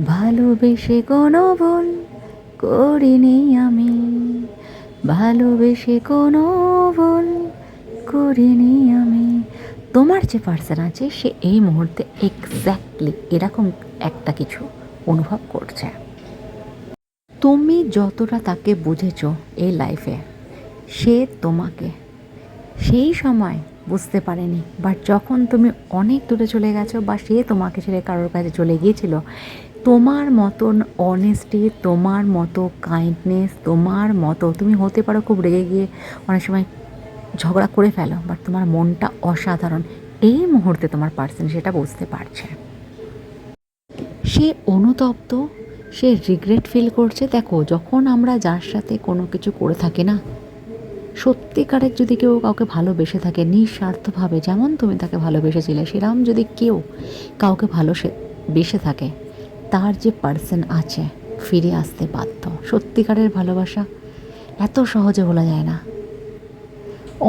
ভালোবেসে কোনো ভুল করিনি আমি, ভালোবেসে কোনো ভুল করিনি আমি। তোমার যে পার্সন আছে সে এই মুহূর্তে এক্স্যাক্টলি এরকম একটা কিছু অনুভব করছে। তুমি যতটা তাকে বুঝেছো এই লাইফে, সে তোমাকে সেই সময় বুঝতে পারেনি, বাট যখন তুমি অনেক দূরে চলে গেছো বা সে তোমাকে ছেড়ে কারোর কাছে চলে গিয়েছিল, তোমার মতন অনেস্টি, তোমার মতো কাইন্ডনেস, তোমার মতো তুমি হতে পারো খুব রেগে গিয়ে অনেক সময় ঝগড়া করে ফেলো, বাট তোমার মনটা অসাধারণ। এই মুহূর্তে তোমার পার্সন সেটা বুঝতে পারছে। সে অনুতপ্ত, সে রিগ্রেট ফিল করছে। দেখো, যখন আমরা যার সাথে কোনো কিছু করে থাকি না, সত্যিকারের যদি কেউ কাউকে ভালোবেসে থাকে নিঃস্বার্থভাবে, যেমন তুমি তাকে ভালোবেসেছিলে, সেরকম যদি কেউ কাউকে বেসে থাকে, তার যে পার্সন আছে ফিরে আসতে বাধ্য। সত্যিকারের ভালোবাসা এত সহজে ভোলা যায় না।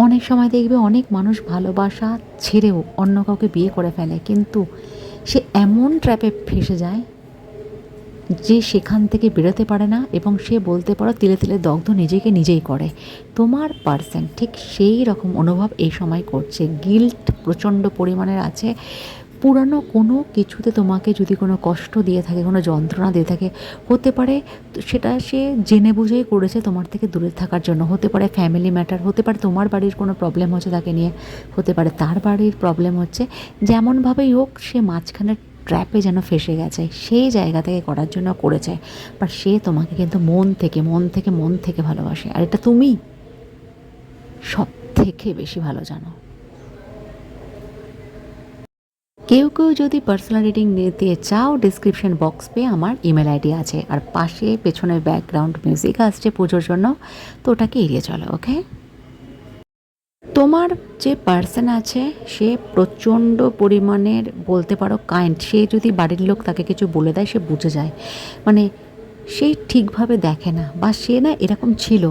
অনেক সময় দেখবে অনেক মানুষ ভালোবাসা ছেড়েও অন্য কাউকে বিয়ে করে ফেলে, কিন্তু সে এমন ট্র্যাপে ফেসে যায় যে সেখান থেকে বেরোতে পারে না, এবং সে বলতে পারো তিলে তিলে দগ্ধ নিজেকে নিজেই করে। তোমার পার্সন ঠিক সেই রকম অনুভব এই সময় করছে। গিল্ট প্রচণ্ড পরিমাণের আছে। পুরানো কোনো কিছুতে তোমাকে যদি কোনো কষ্ট দিয়ে থাকে, কোনো যন্ত্রণা দিয়ে থাকে, হতে পারে সেটা সে জেনে বুঝেই করেছে তোমার থেকে দূরে থাকার জন্য, হতে পারে ফ্যামিলি ম্যাটার, হতে পারে তোমার বাড়ির কোনো প্রবলেম হচ্ছে তাকে নিয়ে, হতে পারে তার বাড়ির প্রবলেম হচ্ছে, যেমনভাবেই হোক সে মাঝখানে ট্র্যাপে যেন ফেসে গেছে, সেই জায়গা থেকে করার জন্য করেছে। বাট সে তোমাকে কিন্তু মন থেকে মন থেকে মন থেকে ভালোবাসে, আর এটা তুমি সব থেকে বেশি ভালো জানো। কেউ কেউ যদি পার্সোনাল রিডিং নিতে চাও, ডিসক্রিপশন বক্স পেয়ে আমার ইমেল আইডি আছে, আর পাশে পেছনে ব্যাকগ্রাউন্ড মিউজিক আসছে পুজোর জন্য, তো ওটাকে এড়িয়ে চলো, ওকে? তোমার যে পার্সন আছে সে প্রচণ্ড পরিমাণের বলতে পারো কাইন্ড। সে যদি বাড়ির লোক তাকে কিছু বলে দেয় সে বুঝে যায়, মানে সে ঠিকভাবে দেখে না, বা সে না এরকম ছিল,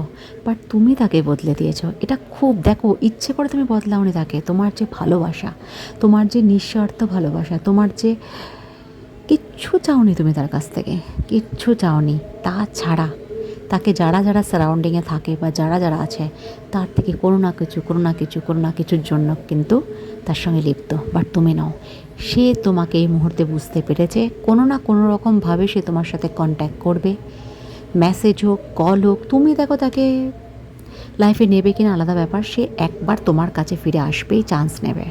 বাট তুমি তাকে বদলে দিয়েছো। এটা খুব, দেখো, ইচ্ছে করে তুমি বদলাওনি তাকে। তোমার যে ভালোবাসা, তোমার যে নিঃস্বার্থ ভালোবাসা, তোমার যে কিচ্ছু চাওনি তুমি তার কাছ থেকে, কিচ্ছু চাওনি। তাছাড়া তাকে যারা যারা সারাউন্ডিংয়ে থাকে বা যারা যারা আছে, তার থেকে কোনো না কিছু কোনো না কিছু কোনো না কিছুর জন্য কিন্তু তার সঙ্গে লিপ্ত, বাট তুমি নাও। সে তোমাকে এই মুহূর্তে বুঝতে পেরেছে, কোনো না কোনো রকমভাবে সে তোমার সাথে কন্ট্যাক্ট করবে, মেসেজ হোক, কল হোক। তুমি দেখো তাকে লাইফে নেবে কিনা আলাদা ব্যাপার, সে একবার তোমার কাছে ফিরে আসবেই, চান্স নেবে।